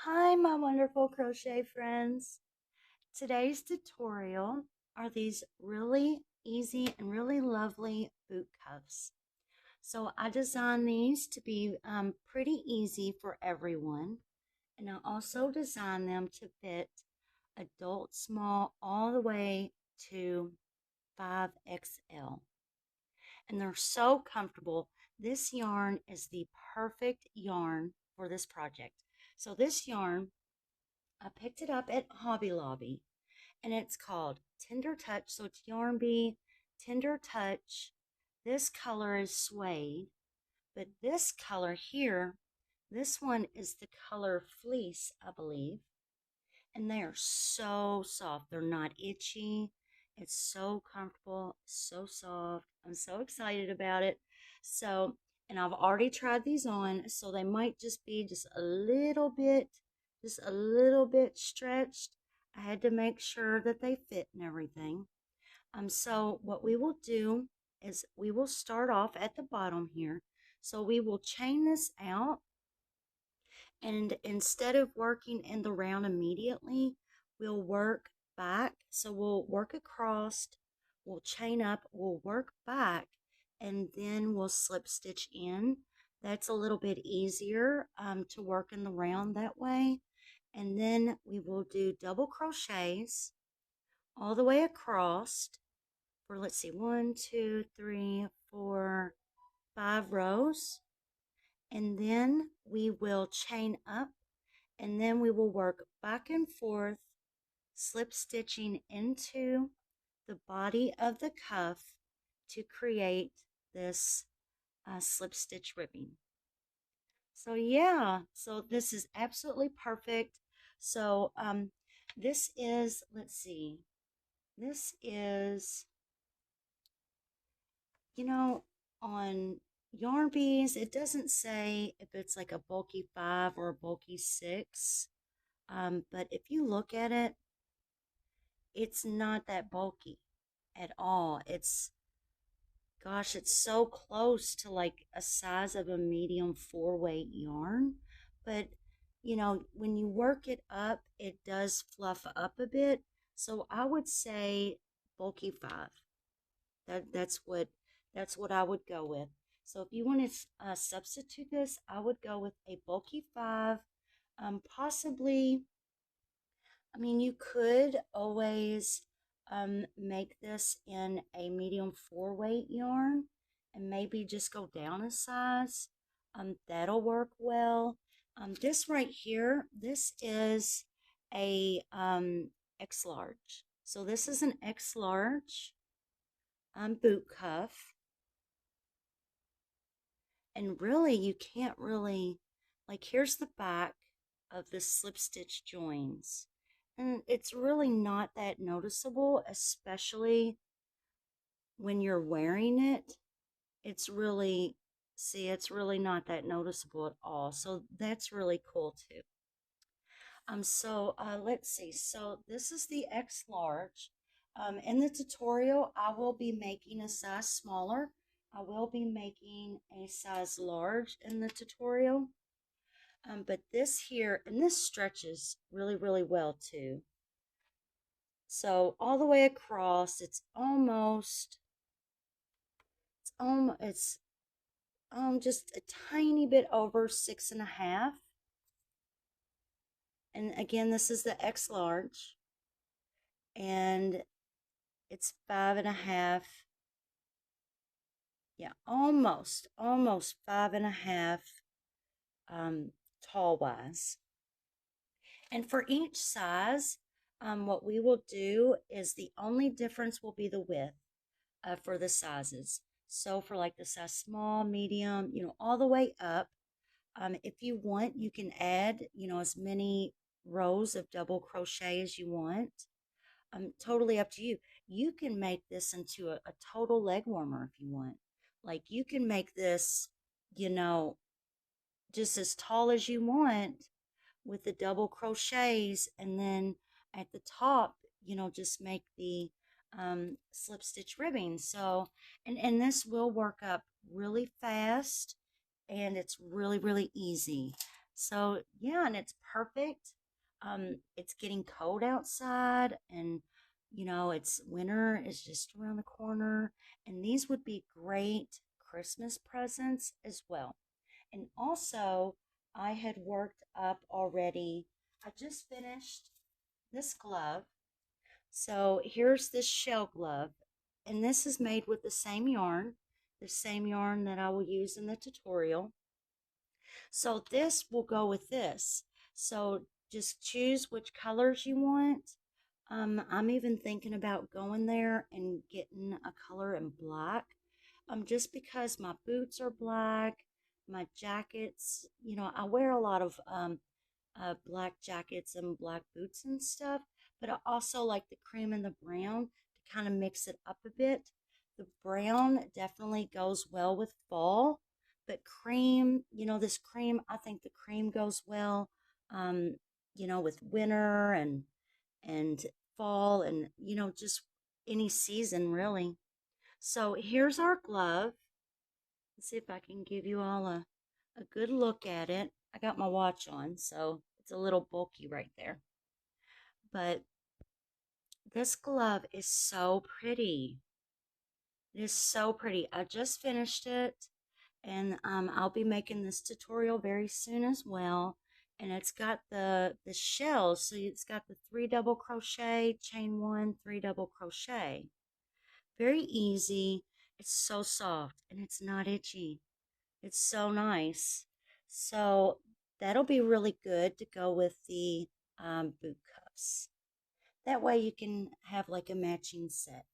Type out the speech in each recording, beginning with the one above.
Hi, my wonderful crochet friends. Today's tutorial are these really easy and really lovely boot cuffs. So I designed these to be pretty easy for everyone. And I also designed them to fit adult small all the way to 5XL. And they're so comfortable. This yarn is the perfect yarn for this project. So this yarn, I picked it up at Hobby Lobby, and it's called Tender Touch. So it's Yarn Bee Tender Touch. This color is suede, but this color here, this one is the color fleece, I believe. And they are so soft. They're not itchy. It's so comfortable, so soft. I'm so excited about it. So, and I've already tried these on, so they might just be just a little bit stretched. I had to make sure that they fit and everything. So what we will do is we will start off at the bottom here. So we will chain this out, and instead of working in the round immediately, we'll work back. So we'll work across, we'll chain up, we'll work back, and then we'll slip stitch in. That's a little bit easier to work in the round that way. And then we will do double crochets all the way across for, let's see, 1, 2, 3, 4, 5 rows. And then we will chain up, and then we will work back and forth, slip stitching into the body of the cuff to create this slip stitch ribbing. So yeah, so this is absolutely perfect. So this is, let's see, this is, you know, on Yarn Bees, it doesn't say if it's like a bulky 5 or a bulky 6. But if you look at it, it's not that bulky at all. Gosh, it's so close to like a size of a medium 4-weight yarn. But, when you work it up, it does fluff up a bit. So I would say bulky 5. That's what I would go with. So if you want to substitute this, I would go with a bulky 5, possibly. I mean, you could always make this in a medium 4-weight yarn and maybe just go down a size. That'll work well. This right here, this is a X large. So this is an X large boot cuff. And really, you can't really, like, here's the back of the slip stitch joins. And it's really not that noticeable, especially when you're wearing it. It's really, see, it's really not that noticeable at all. So that's really cool too. Let's see. So this is the X large. In the tutorial, I will be making a size smaller. I will be making a size large in the tutorial. But this here, and this stretches really, really well too. So all the way across, it's just a tiny bit over 6.5. And again, this is the X large, and it's 5.5. Yeah, almost 5.5 tall wise. And for each size, what we will do is the only difference will be the width for the sizes. So for like the size small, medium, all the way up, if you want, you can add, as many rows of double crochet as you want. Totally up to you. You can make this into a total leg warmer if you want. Like you can make this, just as tall as you want with the double crochets, and then at the top, just make the slip stitch ribbing. So, and this will work up really fast, and it's really, really easy. So yeah, and it's perfect. It's getting cold outside, and it's winter is just around the corner, and these would be great Christmas presents as well. And also, I had worked up already. I just finished this glove. So here's this shell glove, and this is made with the same yarn that I will use in the tutorial. So this will go with this. So just choose which colors you want. I'm even thinking about going there and getting a color in black. Just because my boots are black, my jackets, I wear a lot of black jackets and black boots and stuff, but I also like the cream and the brown to kind of mix it up a bit. The brown definitely goes well with fall, but cream, this cream, I think the cream goes well, um, with winter and fall and, just any season really. So here's our glove. Let's see if I can give you all a good look at it. I got my watch on, so it's a little bulky right there. But this glove is so pretty. It is so pretty. I just finished it, and I'll be making this tutorial very soon as well. And it's got the shells, so it's got the 3 double crochet, chain 1, 3 double crochet. Very easy. It's so soft, and it's not itchy. It's so nice. So that'll be really good to go with the boot cuffs. That way you can have like a matching set.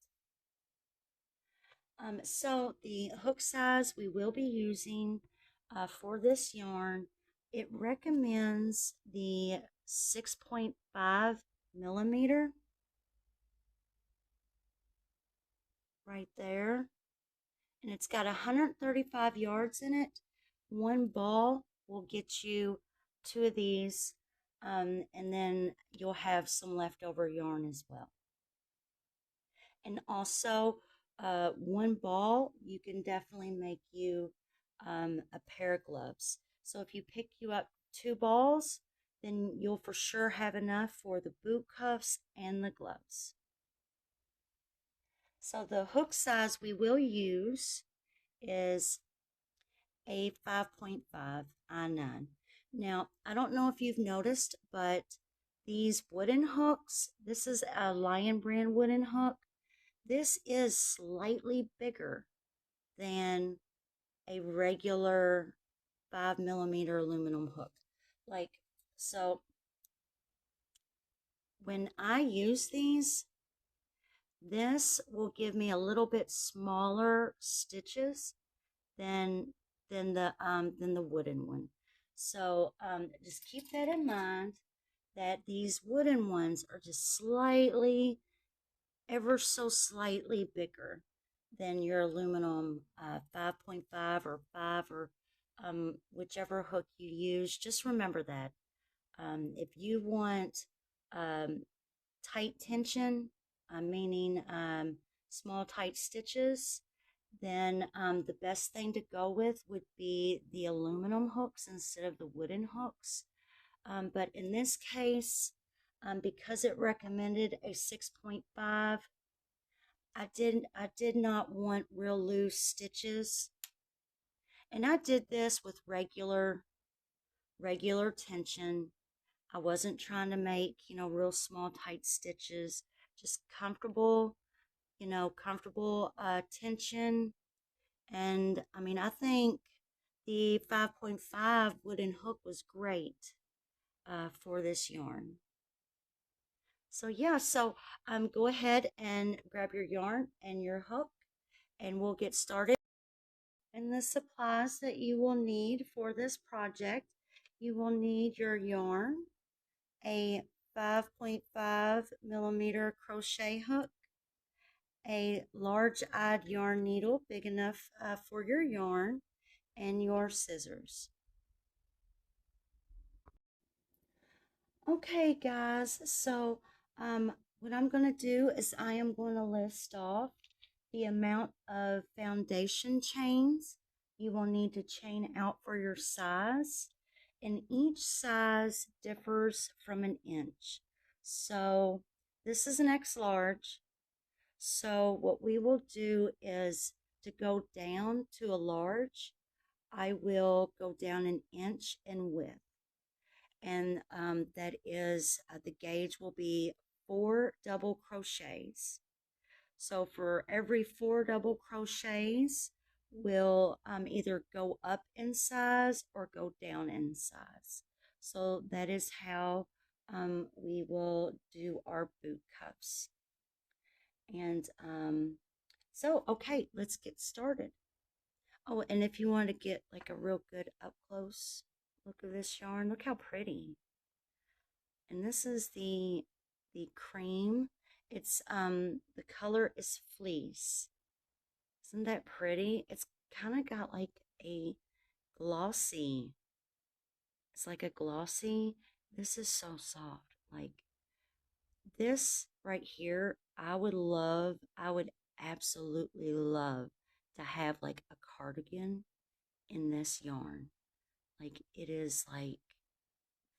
So the hook size we will be using for this yarn, it recommends the 6.5 millimeter right there. And it's got 135 yards in it. One ball will get you 2 of these, and then you'll have some leftover yarn as well. And also, one ball, you can definitely make you a pair of gloves. So if you pick you up 2 balls, then you'll for sure have enough for the boot cuffs and the gloves. So the hook size we will use is a 5.5 I9. Now, I don't know if you've noticed, but these wooden hooks, this is a Lion brand wooden hook. This is slightly bigger than a regular 5 millimeter aluminum hook. So when I use these, this will give me a little bit smaller stitches than the wooden one. So just keep that in mind, that these wooden ones are just slightly, ever so slightly bigger than your aluminum 5.5 or 5 or whichever hook you use. Just remember that. If you want um, tight tension, meaning small tight stitches, then the best thing to go with would be the aluminum hooks instead of the wooden hooks. But in this case, because it recommended a 6.5, I did not want real loose stitches, and I did this with regular tension. I wasn't trying to make real small tight stitches, just comfortable comfortable tension. And I mean, I think the 5.5 wooden hook was great for this yarn. So yeah, so go ahead and grab your yarn and your hook, and we'll get started. And the supplies that you will need for this project, you will need your yarn, a 5.5 millimeter crochet hook, a large-eyed yarn needle big enough for your yarn, and your scissors. Okay, guys, so what I'm going to do is I am going to list off the amount of foundation chains you will need to chain out for your size. and each size differs from an inch. So this is an X large. So what we will do is to go down to a large, I will go down an inch in width. And that is, the gauge will be 4 double crochets. So for every 4 double crochets, we'll either go up in size or go down in size. So that is how we will do our boot cuffs. And so, okay, let's get started. Oh, and if you want to get like a real good up close look of this yarn, look how pretty. And this is the cream. It's the color is fleece. Isn't that pretty? It's kind of got like a glossy. It's like a glossy. This is so soft. Like this right here, I would absolutely love to have like a cardigan in this yarn. Like it is like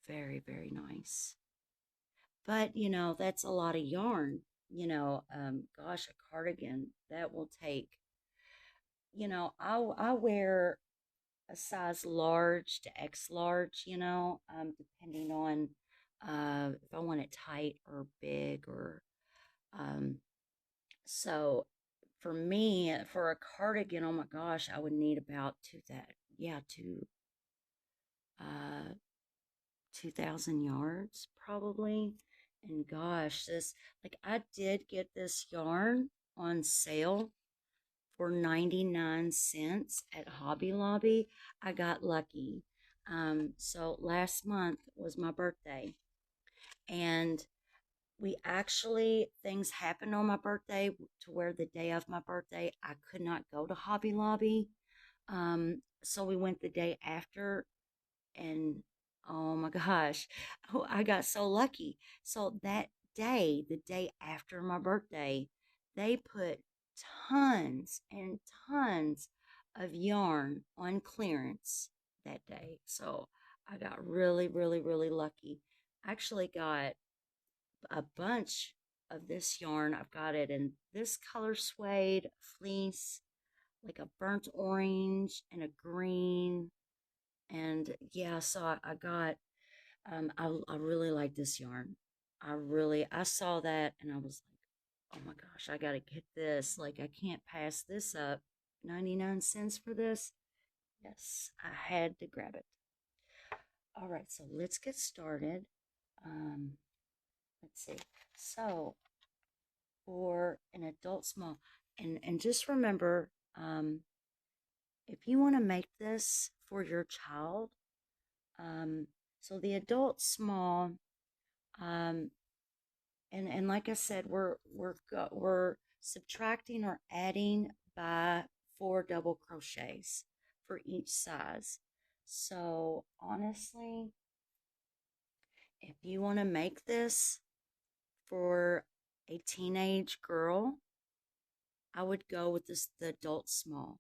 very, very nice. But you know, that's a lot of yarn. Gosh, a cardigan that will take, I wear a size large to X large, depending on if I want it tight or big or um so for me, for a cardigan, oh my gosh, I would need about uh 2,000 yards probably. And gosh, this like I did get this yarn on sale for 99 cents at Hobby Lobby. I got lucky. So last month was my birthday, and things happened on my birthday to where the day of my birthday, I could not go to Hobby Lobby. So we went the day after, and oh my gosh, oh, I got so lucky. So that day, the day after my birthday, they put tons and tons of yarn on clearance that day. So I got really, really, really lucky. I actually got a bunch of this yarn. I've got it in this color suede fleece, like a burnt orange and a green. And yeah, so I got, I really like this yarn. I saw that and I was like, oh my gosh, I gotta get this. Like, I can't pass this up. 99 cents for this? Yes, I had to grab it. All right, so let's get started. Um, let's see. So, for an adult small, and just remember, if you want to make this for your child, um, so the adult small, um, and like I said, we're subtracting or adding by 4 double crochets for each size. So honestly, if you want to make this for a teenage girl, I would go with the adult small.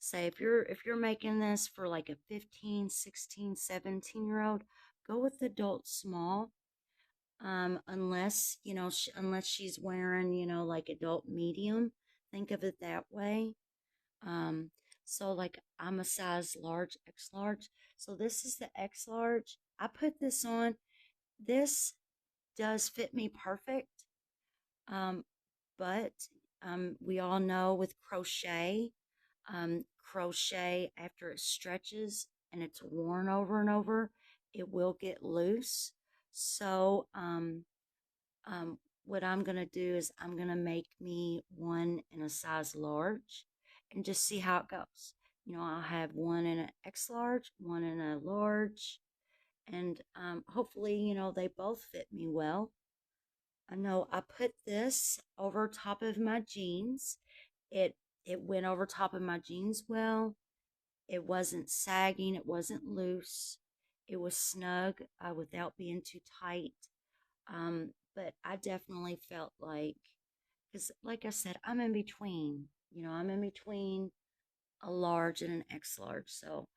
Say if you're making this for like a 15, 16, 17 year old, go with the adult small. Unless, unless she's wearing, like adult medium, think of it that way. Um, so like I'm a size large, X large. So this is the X large. I put this on. This does fit me perfect. Um, but we all know with crochet after it stretches and it's worn over and over, it will get loose. So what I'm gonna do is I'm gonna make me one in a size large and just see how it goes. I'll have one in an X large, one in a large, and hopefully, they both fit me well. I know I put this over top of my jeans. It it went over top of my jeans well. It wasn't sagging, it wasn't loose. It was snug without being too tight. But I definitely felt like, because like I said, I'm in between. I'm in between a large and an X large. So,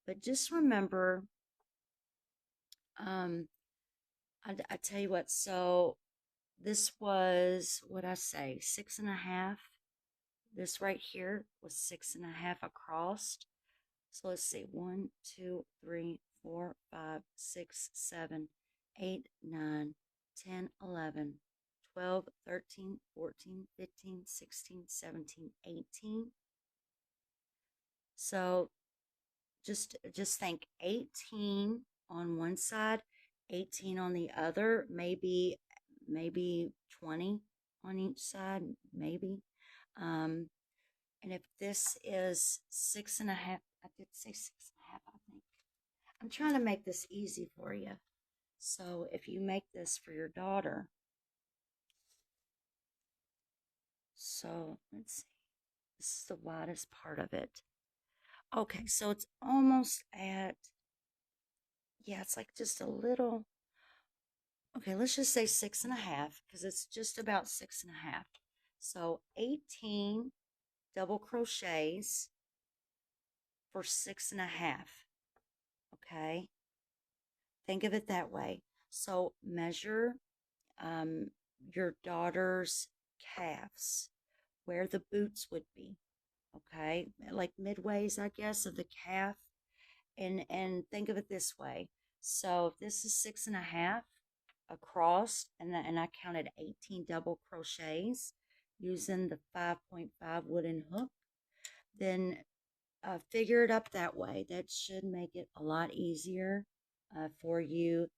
But just remember, I tell you what, so this was what I say, 6.5. This right here was 6.5 across. So let's see, 1, 2, 3, 4, 5, 6, 7, 8, 9, 10, 11, 12, 13, 14, 15, 16, 17, 18. So just think 18 on one side, 18 on the other, maybe 20 on each side, maybe. And if this is 6.5, I did say 6.5, I think. I'm trying to make this easy for you. So if you make this for your daughter, so let's see, this is the widest part of it. Okay, so it's almost at, yeah, it's like just a little, okay, let's just say 6.5 because it's just about 6.5. So 18 double crochets for 6.5. Okay, think of it that way. So measure your daughter's calves, where the boots would be. Okay, like midways, I guess, of the calf, and think of it this way. So if this is 6.5 across, and I counted 18 double crochets using the 5.5 wooden hook, then figure it up that way. That should make it a lot easier for you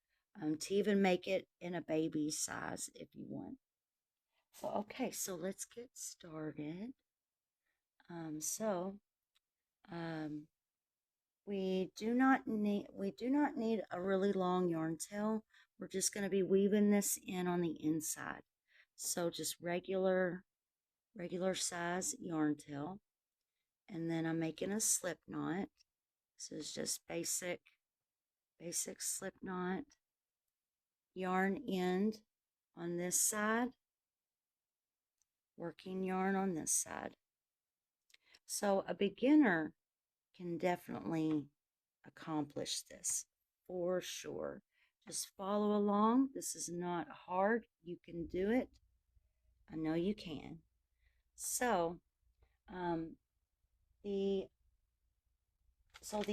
to even make it in a baby size if you want. So okay, so let's get started. Um, we do not need a really long yarn tail. We're just going to be weaving this in on the inside. So just regular size yarn tail. And then I'm making a slip knot. This is just basic slip knot. Yarn end on this side. Working yarn on this side. So a beginner can definitely accomplish this for sure. Just follow along. This is not hard. You can do it. I know you can. So, the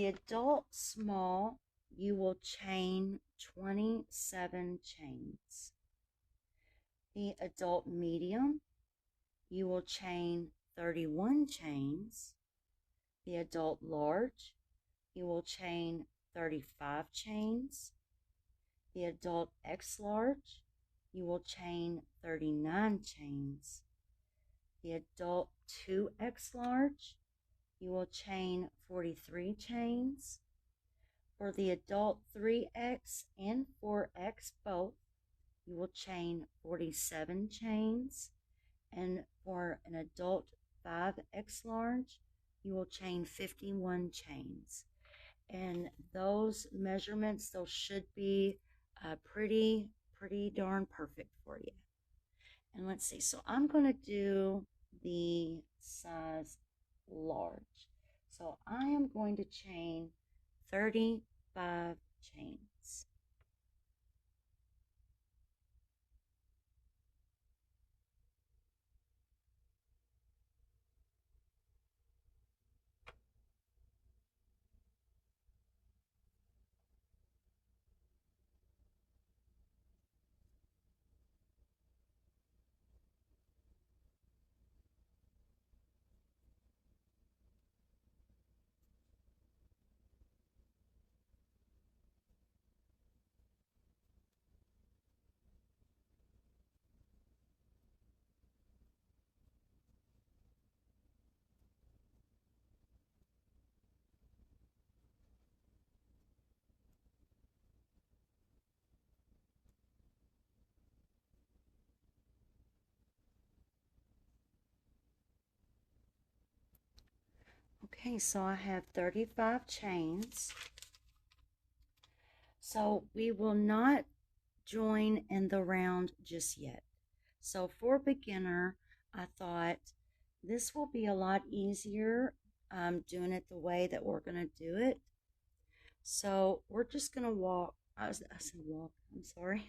adult small, you will chain 27 chains. The adult medium, you will chain 31 chains. The adult large, you will chain 35 chains. The adult X large, you will chain 39 chains. The adult 2X large, you will chain 43 chains. For the adult 3X and 4X both, you will chain 47 chains. And for an adult 5X large, you will chain 51 chains. And those measurements, those should be pretty darn perfect for you. And let's see, so I'm going to do the size large. So I am going to chain 35 chains. Okay, so I have 35 chains. So we will not join in the round just yet. So for beginner, I thought this will be a lot easier doing it the way that we're going to do it. So we're just gonna walk. I said walk. I'm sorry.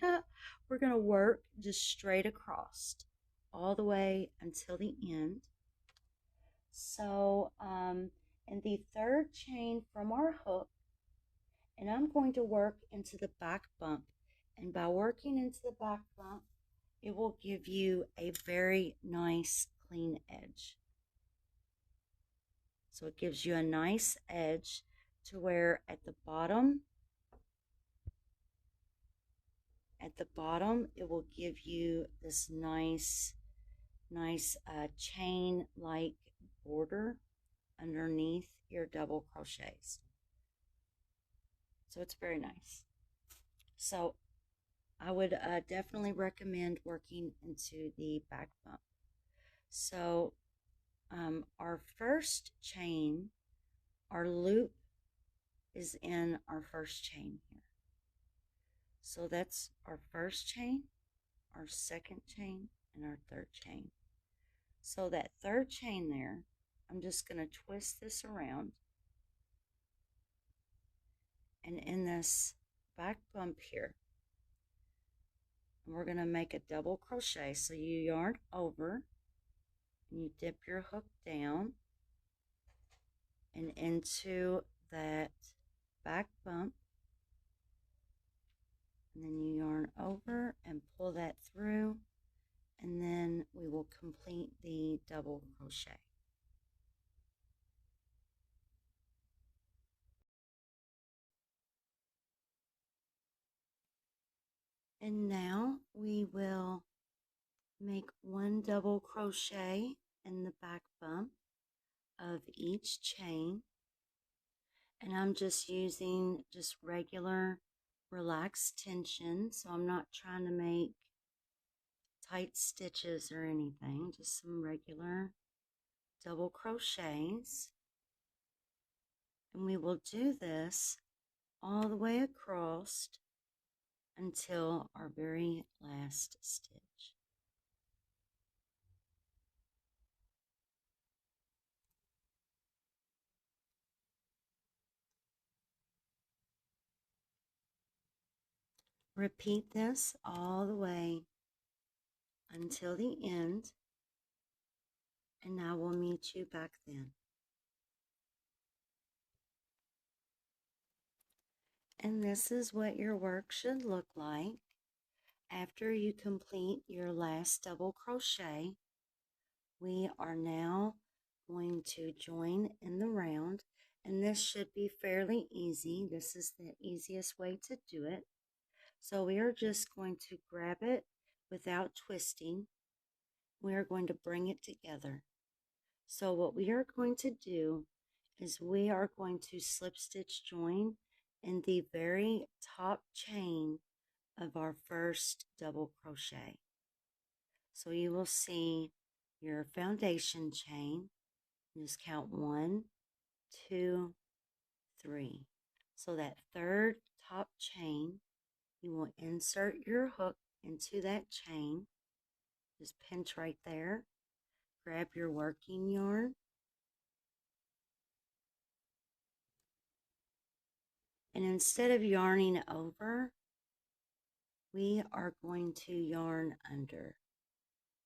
We're gonna work just straight across all the way until the end. So in the third chain from our hook, and I'm going to work into the back bump. And by working into the back bump, it will give you a very nice clean edge. So it gives you a nice edge to where at the bottom it will give you this nice chain like border underneath your double crochets. So it's very nice. So I would definitely recommend working into the back bump. So our first chain, our loop is in our first chain here. So that's our first chain, our second chain, and our third chain. So that third chain there, I'm just going to twist this around. And in this back bump here, we're going to make a double crochet. So you yarn over and you dip your hook down and into that back bump, and then you yarn over and pull that through, and then we will complete the double crochet. And now we will make one double crochet in the back bump of each chain, and I'm just using just regular relaxed tension, so I'm not trying to make tight stitches or anything, just some regular double crochets. And we will do this all the way across until our very last stitch. Repeat this all the way until the end, and I will meet you back then. And this is what your work should look like after you complete your last double crochet. We are now going to join in the round, and this should be fairly easy. This is the easiest way to do it. So we are just going to grab it without twisting. We are going to bring it together. So what we are going to do is we are going to slip stitch join in the very top chain of our first double crochet. So you will see your foundation chain. Just count 1, 2, 3. So that third top chain, you will insert your hook into that chain. Just pinch right there. Grab your working yarn. And instead of yarning over, we are going to yarn under.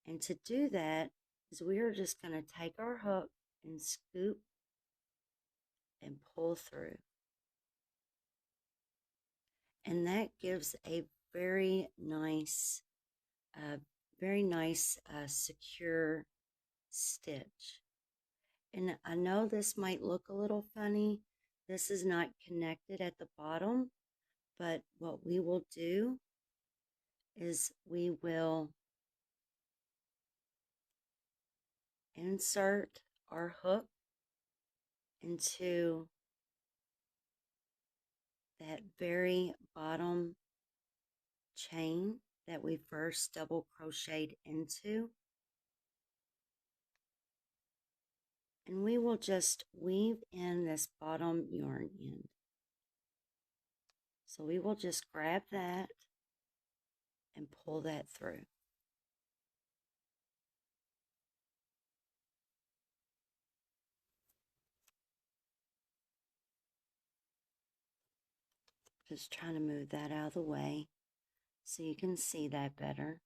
And to do that is we are just going to take our hook and scoop and pull through. And that gives a very nice secure stitch. And I know this might look a little funny. This is not connected at the bottom, but what we will do is we will insert our hook into that very bottom chain that we first double crocheted into, and we will just weave in this bottom yarn end. So we will just grab that and pull that through. Just trying to move that out of the way so you can see that better.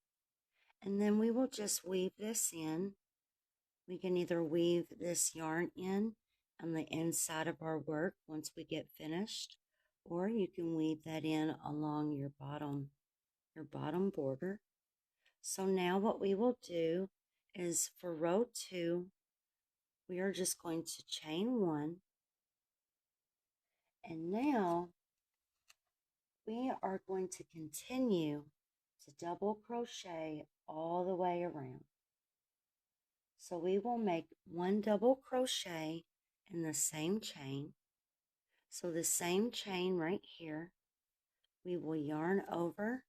And then we will just weave this in. We can either weave this yarn in on the inside of our work once we get finished, or you can weave that in along your bottom border. So now what we will do is for row 2, we are just going to chain 1. And now we are going to continue to double crochet all the way around. So we will make 1 double crochet in the same chain. So the same chain right here, we will yarn over,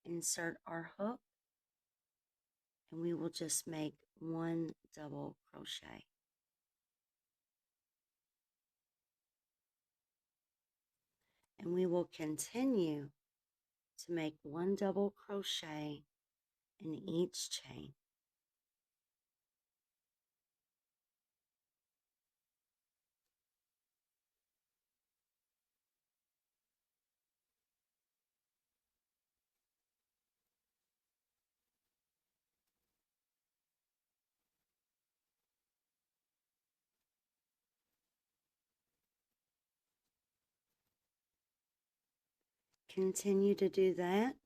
insert our hook, and we will just make 1 double crochet. And we will continue to make 1 double crochet in each chain. Continue to do that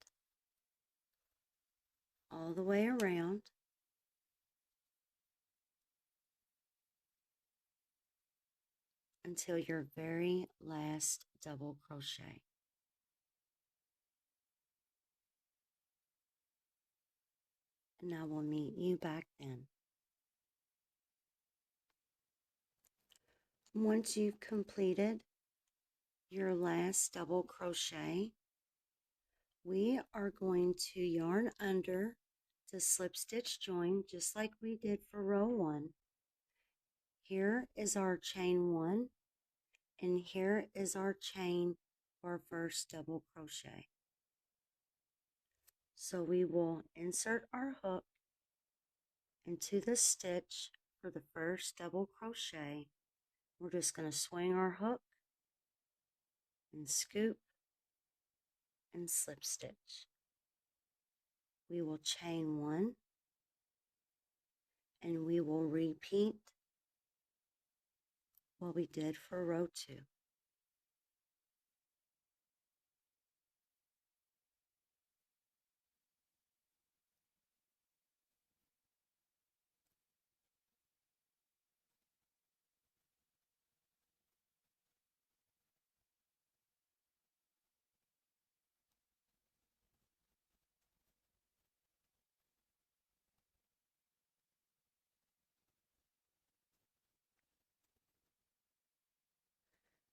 all the way around until your very last double crochet. And I will meet you back then. Once you've completed your last double crochet, we are going to yarn under to slip stitch join just like we did for row 1. Here is our chain 1, and here is our chain for our first double crochet. So we will insert our hook into the stitch for the first double crochet. We're just going to swing our hook and scoop and slip stitch. We will chain 1, and we will repeat what we did for row 2.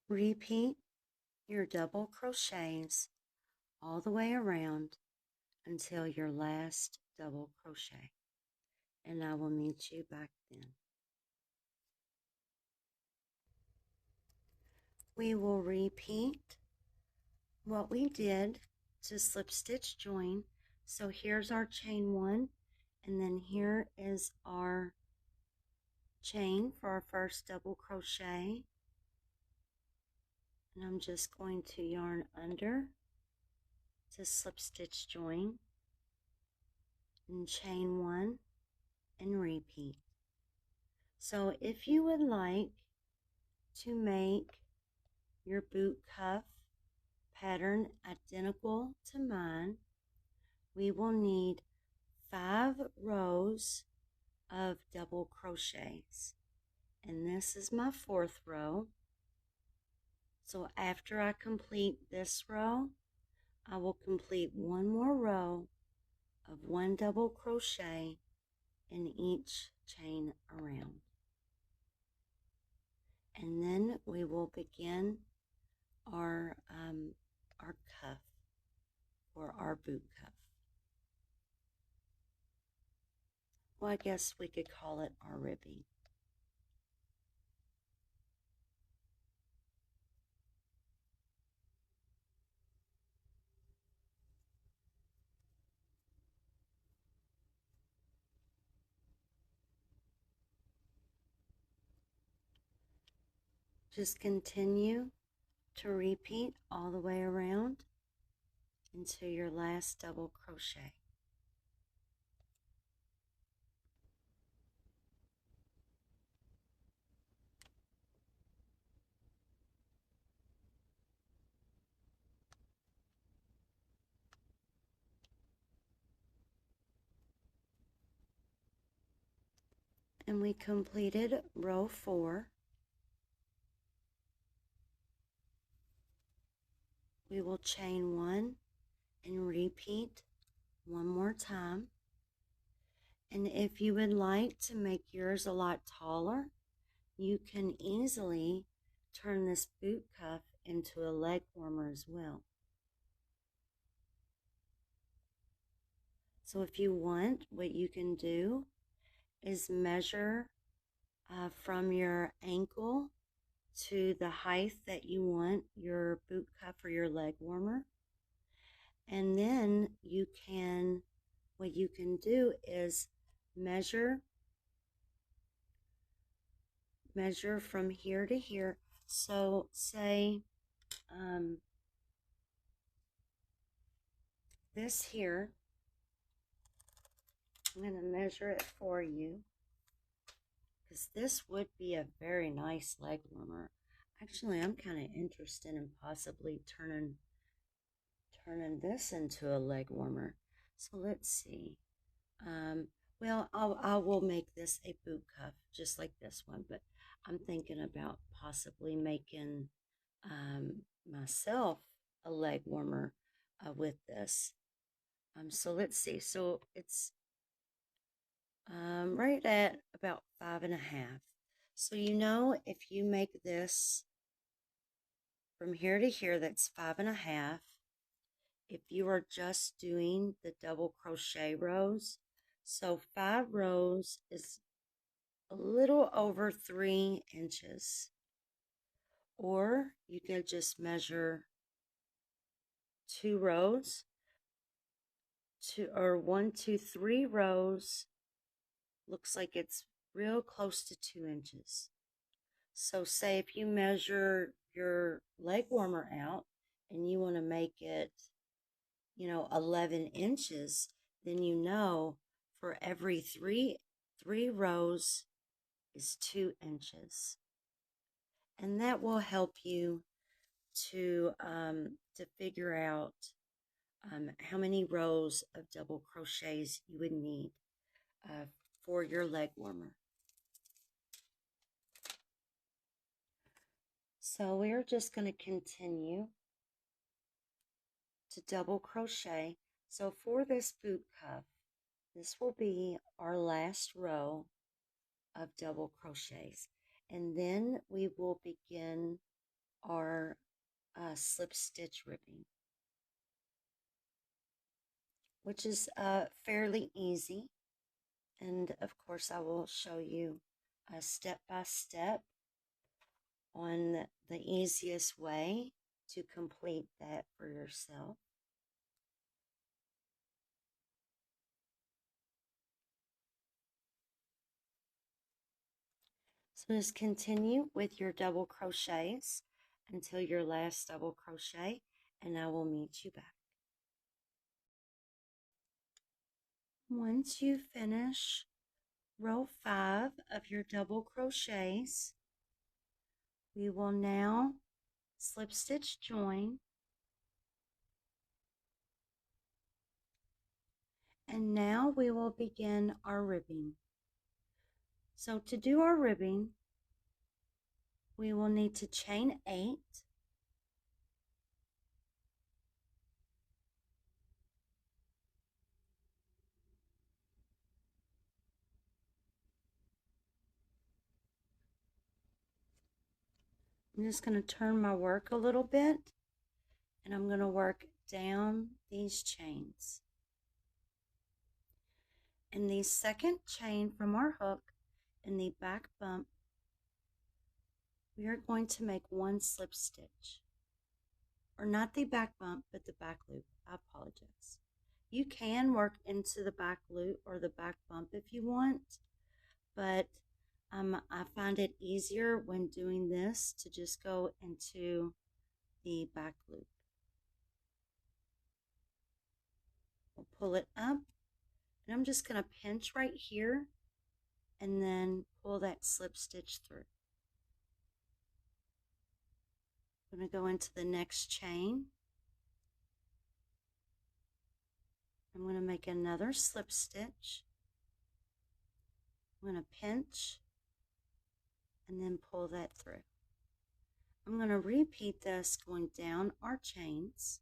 Repeat your double crochets all the way around until your last double crochet, and I will meet you back then. We will repeat what we did to slip stitch join. So here's our chain 1, and then here is our chain for our first double crochet, and I'm just going to yarn under to slip stitch join and chain 1 and repeat. So if you would like to make your boot cuff pattern identical to mine, we will need 5 rows of double crochets, and this is my 4th row. So after I complete this row, I will complete 1 more row of 1 double crochet in each chain around, and then we will begin our cuff or our boot cuff. Well, I guess we could call it our ribbing. Just continue to repeat all the way around into your last double crochet. And we completed row 4. We will chain 1 and repeat one more time. And if you would like to make yours a lot taller, you can easily turn this boot cuff into a leg warmer as well. So if you want, what you can do is measure from your ankle to the height that you want your boot cuff or your leg warmer. And then what you can do is measure from here to here. So say this here, I'm going to measure it for you, because this would be a very nice leg warmer. Actually, I'm kind of interested in possibly turning this into a leg warmer. So let's see. Well, I will make this a boot cuff just like this one, but I'm thinking about possibly making myself a leg warmer with this. So let's see. So it's right at about 5.5. So if you make this from here to here, that's 5.5. If you are just doing the double crochet rows, so 5 rows is a little over 3 inches. Or you could just measure 2 rows, 1, 2, 3 rows. Looks like it's real close to 2 inches. So say if you measure your leg warmer out and you want to make it, 11 inches, then for every three rows is 2 inches. And that will help you to figure out how many rows of double crochets you would need for your leg warmer. So we're just going to continue to double crochet. So for this boot cuff, this will be our last row of double crochets, and then we will begin our slip stitch ribbing, which is fairly easy. And of course I will show you step by step on the easiest way to complete that for yourself. So just continue with your double crochets until your last double crochet, and I will meet you back. Once you finish row 5 of your double crochets, we will now slip stitch join, and now we will begin our ribbing. So to do our ribbing, we will need to chain 8, I'm just going to turn my work a little bit, and I'm going to work down these chains. In the second chain from our hook in the back bump, we are going to make 1 slip stitch, or not the back bump, but the back loop. I apologize. You can work into the back loop or the back bump if you want, but I find it easier when doing this to just go into the back loop. We'll pull it up, and I'm just going to pinch right here and then pull that slip stitch through. I'm going to go into the next chain. I'm going to make another slip stitch. I'm going to pinch and then pull that through. I'm going to repeat this going down our chains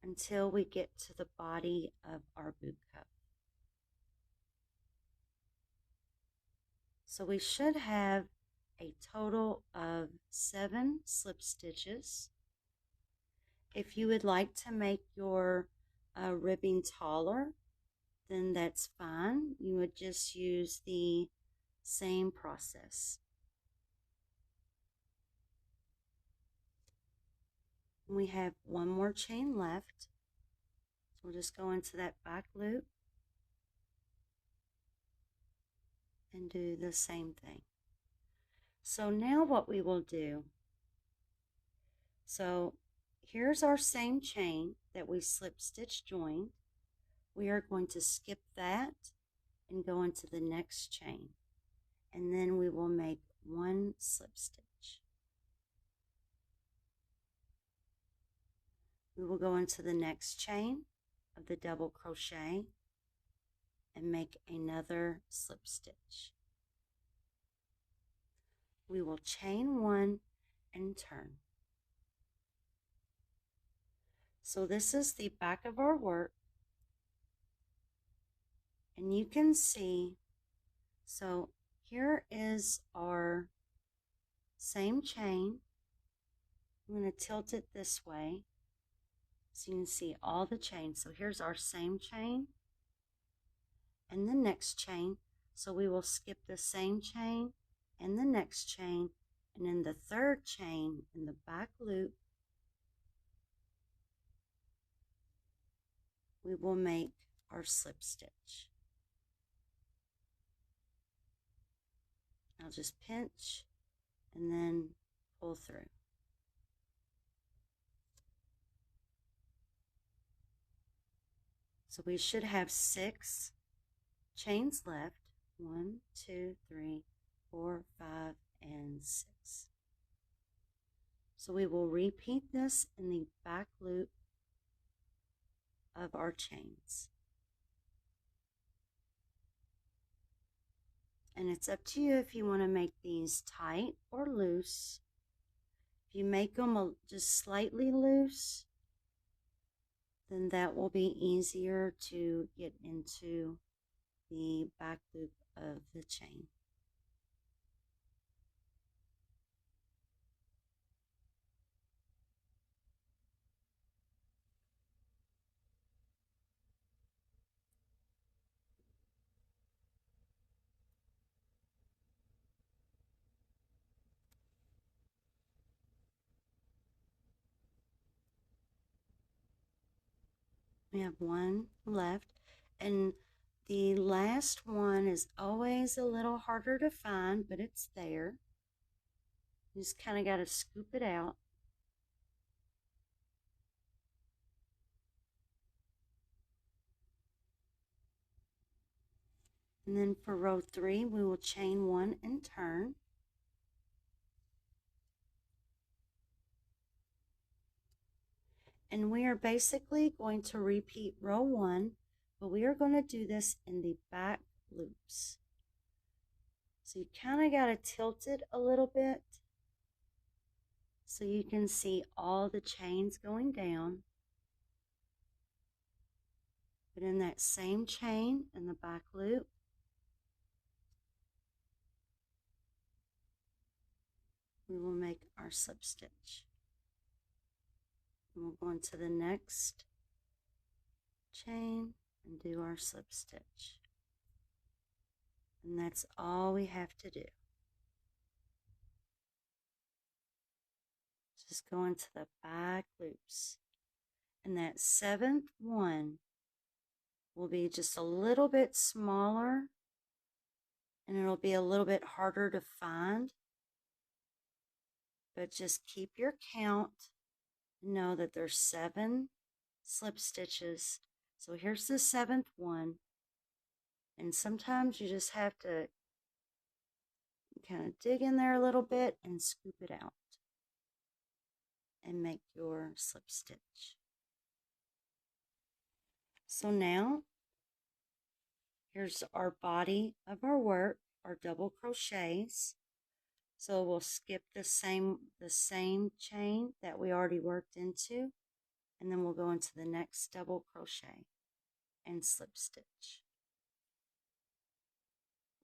until we get to the body of our boot cup. So we should have a total of 7 slip stitches. If you would like to make your ribbing taller, then that's fine. You would just use the same process. We have one more chain left. So we'll just go into that back loop and do the same thing. So now what we will do, so here's our same chain that we slip stitch joined. We are going to skip that and go into the next chain, and then we will make 1 slip stitch. We will go into the next chain of the double crochet and make another slip stitch. We will chain 1 and turn. So this is the back of our work, and you can see, so here is our same chain. I'm going to tilt it this way so you can see all the chains. So here's our same chain and the next chain. So we will skip the same chain and the next chain, and in the third chain in the back loop, we will make our slip stitch. I'll just pinch and then pull through. So we should have 6 chains left. 1, 2, 3, 4, 5, and 6. So we will repeat this in the back loop of our chains. And it's up to you if you want to make these tight or loose. If you make them just slightly loose, then that will be easier to get into the back loop of the chain. We have 1 left, and the last one is always a little harder to find, but it's there. You just kind of got to scoop it out. And then for row 3, we will chain 1 and turn. And we are basically going to repeat row 1, but we are going to do this in the back loops. So you kind of got to tilt it a little bit so you can see all the chains going down. But in that same chain in the back loop, we will make our slip stitch. And we'll go into the next chain and do our slip stitch. And that's all we have to do. Just go into the back loops. And that 7th one will be just a little bit smaller, and it'll be a little bit harder to find. but just keep your count. Know that there's 7 slip stitches. So here's the 7th one. And sometimes you just have to kind of dig in there a little bit and scoop it out and make your slip stitch. So now here's our body of our work, our double crochets. So we'll skip the same chain that we already worked into, and then we'll go into the next double crochet and slip stitch.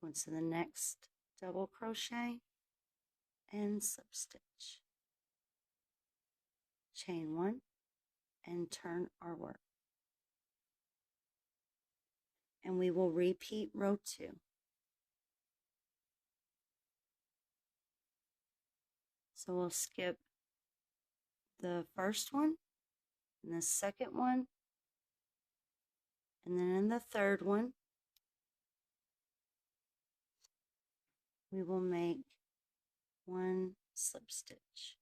Go into the next double crochet and slip stitch. Chain 1 and turn our work. And we will repeat row 2. So we'll skip the first one and the second one, and then in the third one we will make 1 slip stitch.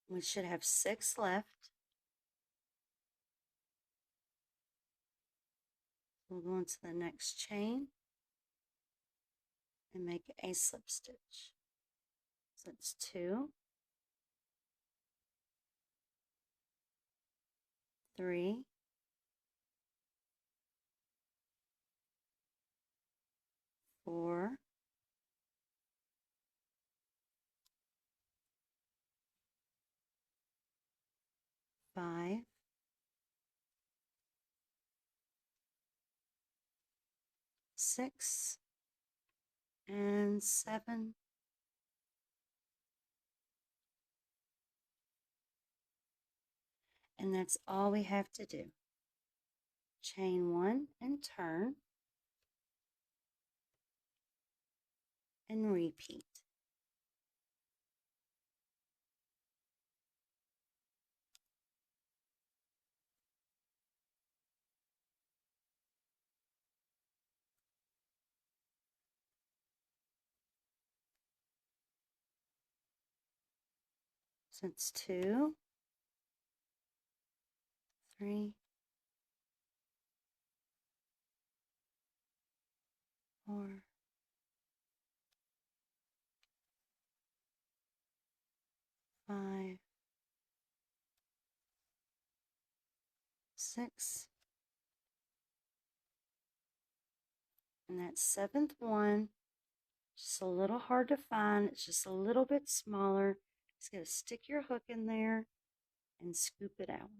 We should have 6 left. We'll go into the next chain and make a slip stitch. So it's 2, 3, 4, 5, 6, and 7. And that's all we have to do. Chain 1 and turn and repeat. So it's 2, 3, 4, 5, 6, and that 7th one, just a little hard to find. It's just a little bit smaller. Just going to stick your hook in there and scoop it out.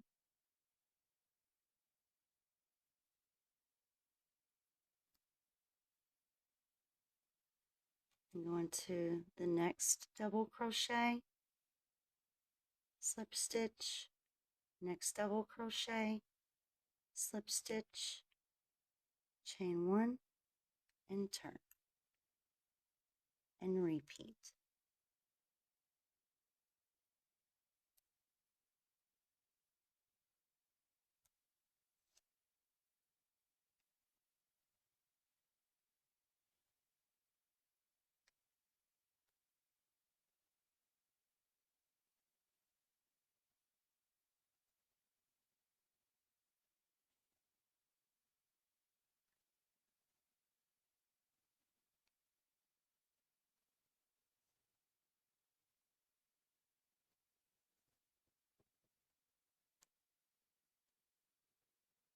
And go into the next double crochet, slip stitch, next double crochet, slip stitch, chain 1 and turn and repeat.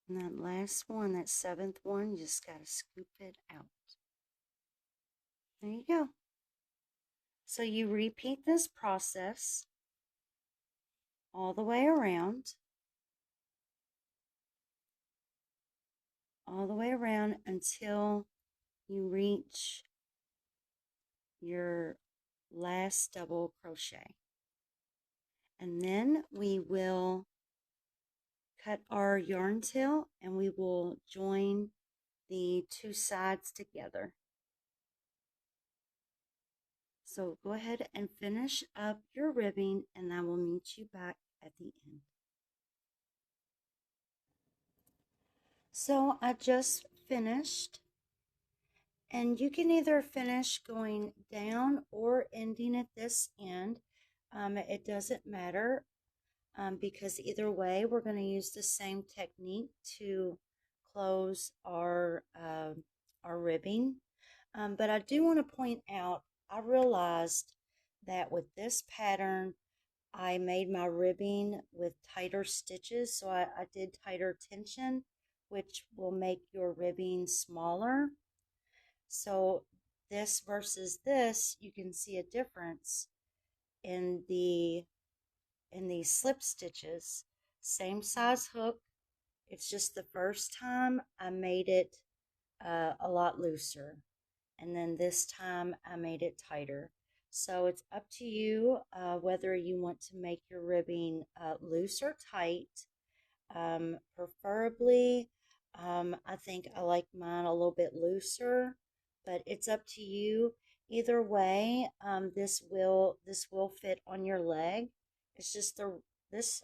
And that last one, that 7th one, you just got to scoop it out. There you go. So you repeat this process all the way around. All the way around until you reach your last double crochet. And then we will cut our yarn tail and we will join the 2 sides together. So go ahead and finish up your ribbing and I will meet you back at the end. So I just finished. And you can either finish going down or ending at this end. It doesn't matter because either way, we're going to use the same technique to close our ribbing. But I do want to point out, I realized that with this pattern, I made my ribbing with tighter stitches. So I did tighter tension, which will make your ribbing smaller. So this versus this, you can see a difference in these slip stitches. Same size hook. It's just the first time I made it a lot looser, and then this time I made it tighter. So it's up to you whether you want to make your ribbing loose or tight. Preferably, I think I like mine a little bit looser, but it's up to you. Either way, this will fit on your leg. It's just this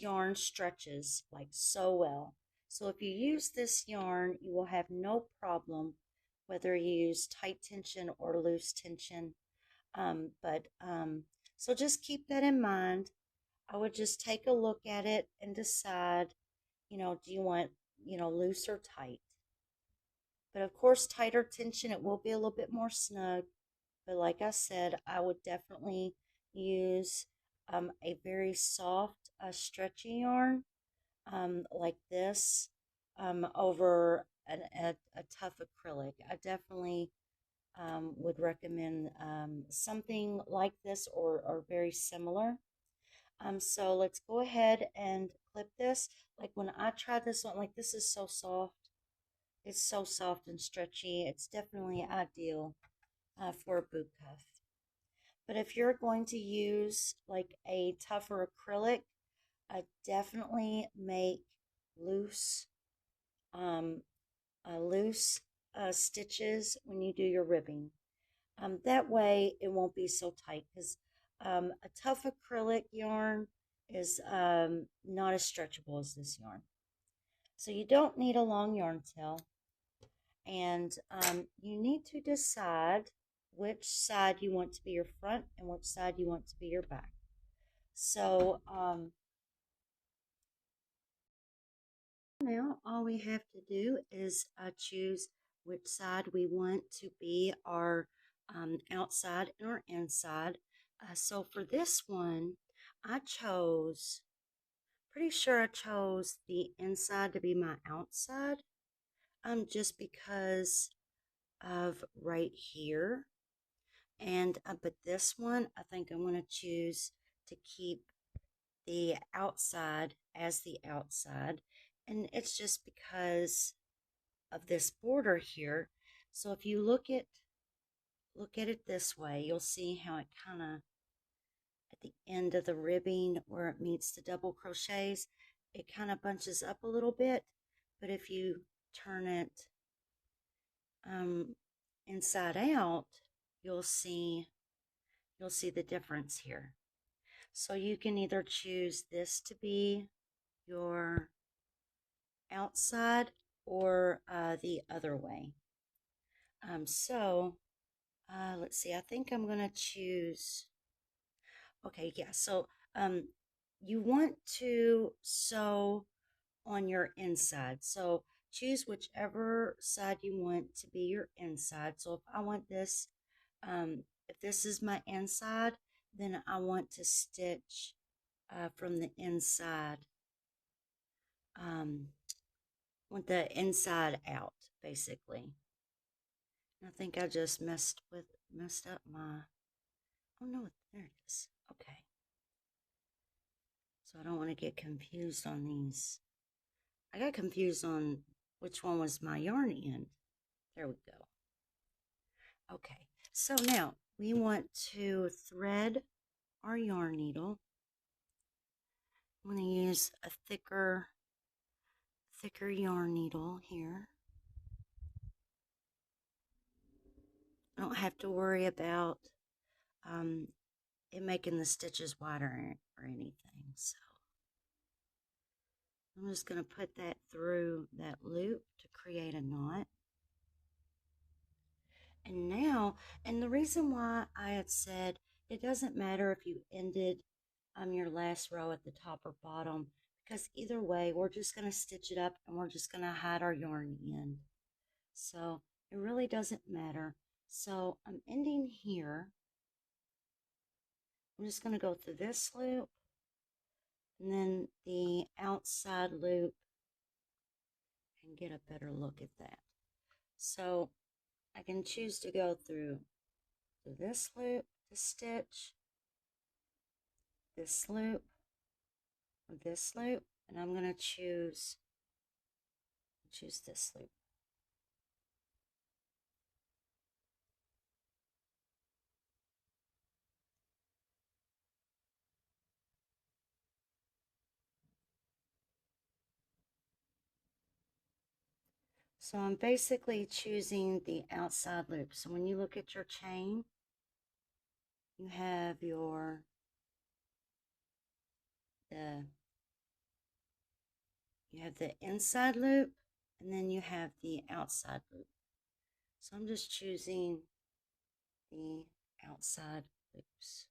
yarn stretches like so well. So if you use this yarn, you will have no problem whether you use tight tension or loose tension. So just keep that in mind. I would just take a look at it and decide, do you want, loose or tight? But of course, tighter tension, it will be a little bit more snug. But like I said, I would definitely use a very soft, stretchy yarn like this over a tough acrylic. I definitely would recommend something like this or very similar. So let's go ahead and clip this. Like when I tried this on, like this is so soft. It's so soft and stretchy. It's definitely ideal for a boot cuff. But if you're going to use like a tougher acrylic, I definitely make loose, um, loose stitches when you do your ribbing. That way it won't be so tight because a tough acrylic yarn is not as stretchable as this yarn. So you don't need a long yarn tail, and you need to decide which side you want to be your front and which side you want to be your back. So now all we have to do is choose which side we want to be our outside and our inside. So for this one, pretty sure I chose the inside to be my outside, just because of right here. And but this one, I think I'm going to choose to keep the outside as the outside, and it's just because of this border here. So if you look at it this way, you'll see how it kind of at the end of the ribbing where it meets the double crochets, it kind of bunches up a little bit. But if you turn it inside out, you'll see the difference here. So you can either choose this to be your outside or the other way. Let's see, I think I'm going to choose, okay, yeah, so you want to sew on your inside. So choose whichever side you want to be your inside. So if I want this, if this is my inside, then I want to stitch from the inside, want the inside out, basically. I think I just messed up my, oh no, there it is. Okay. So I don't want to get confused on these. I got confused on which one was my yarn end. There we go. Okay, so now we want to thread our yarn needle. I'm going to use a thicker yarn needle here. I don't have to worry about it making the stitches wider or anything. So I'm just going to put that through that loop to create a knot. And now, and the reason why I had said it doesn't matter if you ended your last row at the top or bottom, because either way, we're just going to stitch it up and we're just going to hide our yarn end. So it really doesn't matter. So I'm ending here. I'm just going to go through this loop and then the outside loop and get a better look at that. So I can choose to go through this loop to stitch, this loop, or this loop, and I'm going to choose this loop. So I'm basically choosing the outside loop. So when you look at your chain, you have your the inside loop, and then you have the outside loop. So I'm just choosing the outside loops.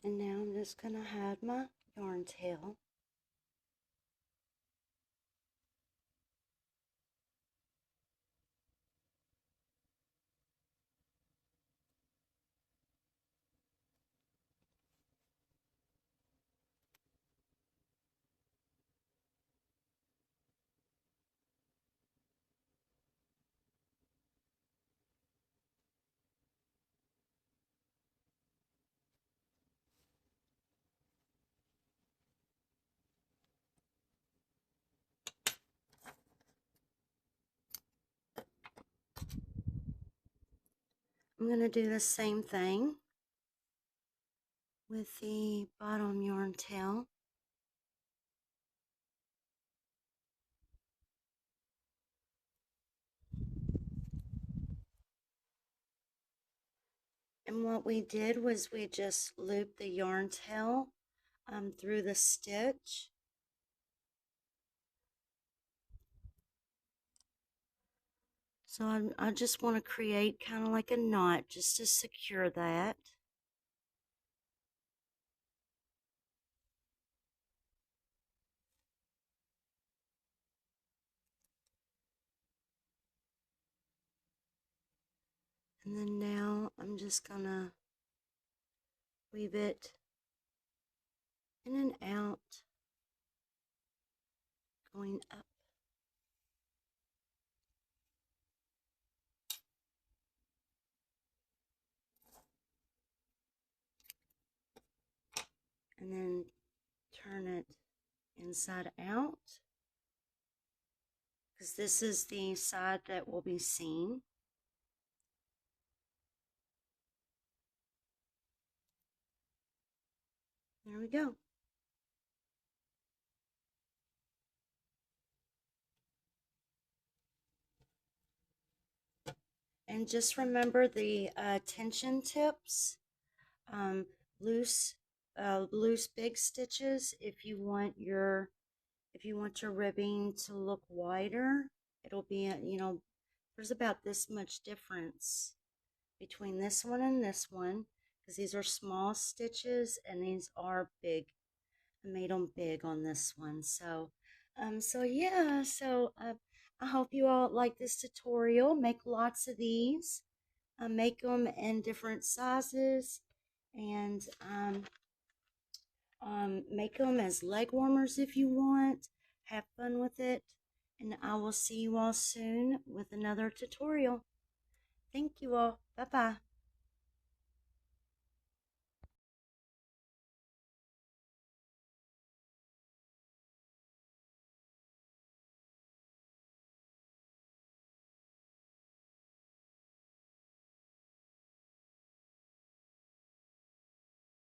And now I'm just going to hide my yarn tail. I'm going to do the same thing with the bottom yarn tail. And what we did was we just looped the yarn tail through the stitch. So I just want to create kind of like a knot just to secure that. And then now I'm just going to weave it in and out, going up. And then turn it inside out, because this is the side that will be seen. There we go. And just remember the tension tips, loose big stitches if you want your If you want your ribbing to look wider, it'll be, there's about this much difference between this one and this one, because these are small stitches and these are big. I made them big on this one. So yeah, I hope you all like this tutorial. Make lots of these. Make them in different sizes, and make them as leg warmers if you want. Have fun with it, and I will see you all soon with another tutorial. Thank you all. Bye bye.